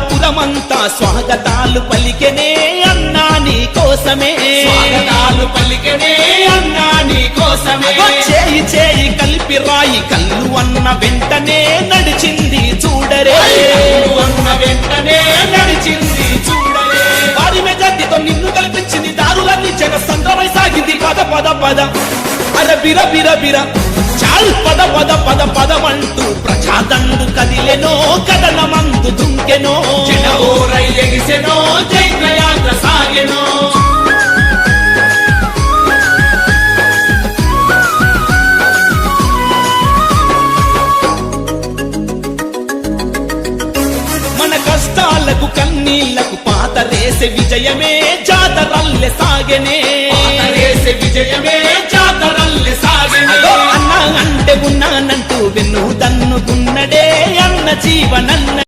పురమంతా స్వాగతాలు పలికెనే అన్నా నీ కోసమే, స్వాగతాలు పలికెనే అన్నా నీ కోసమే. చేయి చేయి కలిపి రాయి కల్లు అన్న వెంటనే నడిచింది చూడరే, అన్న వెంటనే నడిచింది చూడరే. వారి మెజార్టీతో నిన్ను కల్పించింది, దారులన్నీ జన సంద్రమై సాగింది. పద పద పద అర బిర బిర బిర చాల్ పద పద పద పదమంటూ ప్రజాదండు కదిలెనో, కదనమందు దుంకెనో, జనోరై ఎగిసెనో, చైత్రయాత్ర సాగెనో. మన కష్టాలకు కన్నీళ్లకు పాత రేసే విజయమే జాతరల్లె సాగెనే, పాతరేసే విజయమే జాతరల్లె సాగెనే. అన్నా అంటే ఉన్నానంటూ వెన్ను దన్నుకున్నడే అన్న జీవనన్నడే.